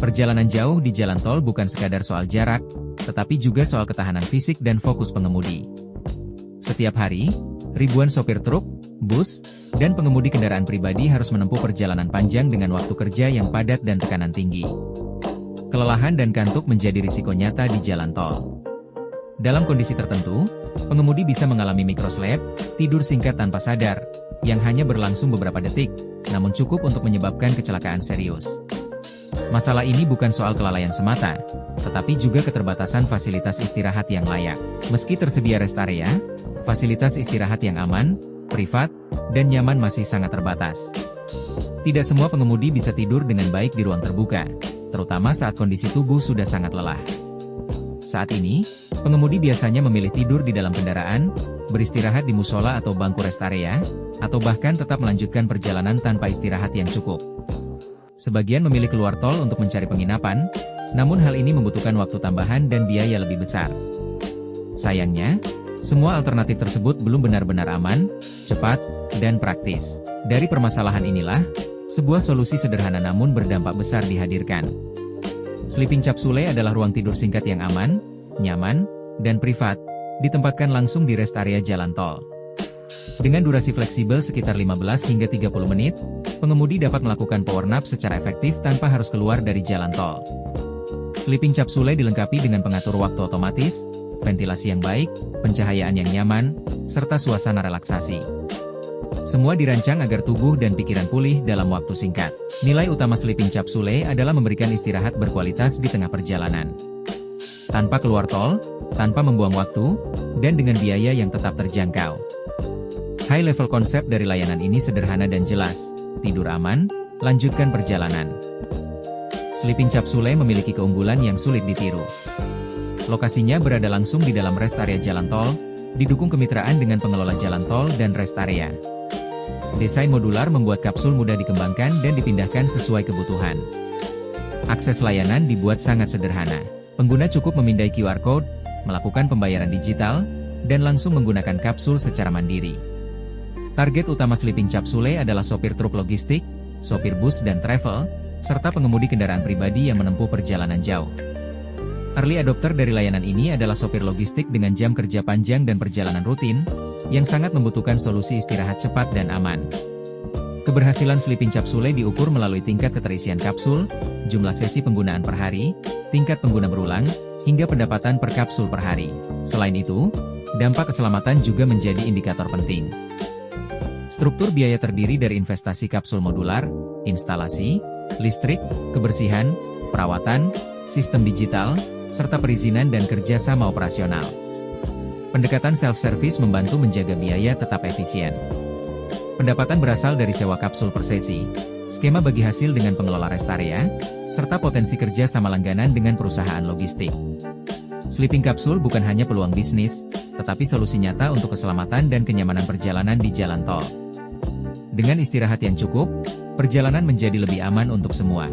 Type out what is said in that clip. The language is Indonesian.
Perjalanan jauh di jalan tol bukan sekadar soal jarak, tetapi juga soal ketahanan fisik dan fokus pengemudi. Setiap hari, ribuan sopir truk, bus, dan pengemudi kendaraan pribadi harus menempuh perjalanan panjang dengan waktu kerja yang padat dan tekanan tinggi. Kelelahan dan kantuk menjadi risiko nyata di jalan tol. Dalam kondisi tertentu, pengemudi bisa mengalami microslip, tidur singkat tanpa sadar, yang hanya berlangsung beberapa detik, namun cukup untuk menyebabkan kecelakaan serius. Masalah ini bukan soal kelalaian semata, tetapi juga keterbatasan fasilitas istirahat yang layak. Meski tersedia rest area, fasilitas istirahat yang aman, privat, dan nyaman masih sangat terbatas. Tidak semua pengemudi bisa tidur dengan baik di ruang terbuka, terutama saat kondisi tubuh sudah sangat lelah. Saat ini, pengemudi biasanya memilih tidur di dalam kendaraan, beristirahat di musola atau bangku rest area, atau bahkan tetap melanjutkan perjalanan tanpa istirahat yang cukup. Sebagian memilih keluar tol untuk mencari penginapan, namun hal ini membutuhkan waktu tambahan dan biaya lebih besar. Sayangnya, semua alternatif tersebut belum benar-benar aman, cepat, dan praktis. Dari permasalahan inilah, sebuah solusi sederhana namun berdampak besar dihadirkan. Sleeping capsule adalah ruang tidur singkat yang aman, nyaman, dan privat, ditempatkan langsung di rest area jalan tol. Dengan durasi fleksibel sekitar 15 hingga 30 menit, pengemudi dapat melakukan power nap secara efektif tanpa harus keluar dari jalan tol. Sleeping capsule dilengkapi dengan pengatur waktu otomatis, ventilasi yang baik, pencahayaan yang nyaman, serta suasana relaksasi. Semua dirancang agar tubuh dan pikiran pulih dalam waktu singkat. Nilai utama sleeping capsule adalah memberikan istirahat berkualitas di tengah perjalanan. Tanpa keluar tol, tanpa membuang waktu, dan dengan biaya yang tetap terjangkau. High-level konsep dari layanan ini sederhana dan jelas, tidur aman, lanjutkan perjalanan. Sleeping capsule memiliki keunggulan yang sulit ditiru. Lokasinya berada langsung di dalam rest area jalan tol, didukung kemitraan dengan pengelola jalan tol dan rest area. Desain modular membuat kapsul mudah dikembangkan dan dipindahkan sesuai kebutuhan. Akses layanan dibuat sangat sederhana. Pengguna cukup memindai QR Code, melakukan pembayaran digital, dan langsung menggunakan kapsul secara mandiri. Target utama sleeping capsule adalah sopir truk logistik, sopir bus dan travel, serta pengemudi kendaraan pribadi yang menempuh perjalanan jauh. Early adopter dari layanan ini adalah sopir logistik dengan jam kerja panjang dan perjalanan rutin, yang sangat membutuhkan solusi istirahat cepat dan aman. Keberhasilan sleeping capsule diukur melalui tingkat keterisian kapsul, jumlah sesi penggunaan per hari, tingkat pengguna berulang, hingga pendapatan per kapsul per hari. Selain itu, dampak keselamatan juga menjadi indikator penting. Struktur biaya terdiri dari investasi kapsul modular, instalasi, listrik, kebersihan, perawatan, sistem digital, serta perizinan dan kerjasama operasional. Pendekatan self-service membantu menjaga biaya tetap efisien. Pendapatan berasal dari sewa kapsul per sesi, skema bagi hasil dengan pengelola rest area, serta potensi kerja sama langganan dengan perusahaan logistik. Sleeping kapsul bukan hanya peluang bisnis, tetapi solusi nyata untuk keselamatan dan kenyamanan perjalanan di jalan tol. Dengan istirahat yang cukup, perjalanan menjadi lebih aman untuk semua.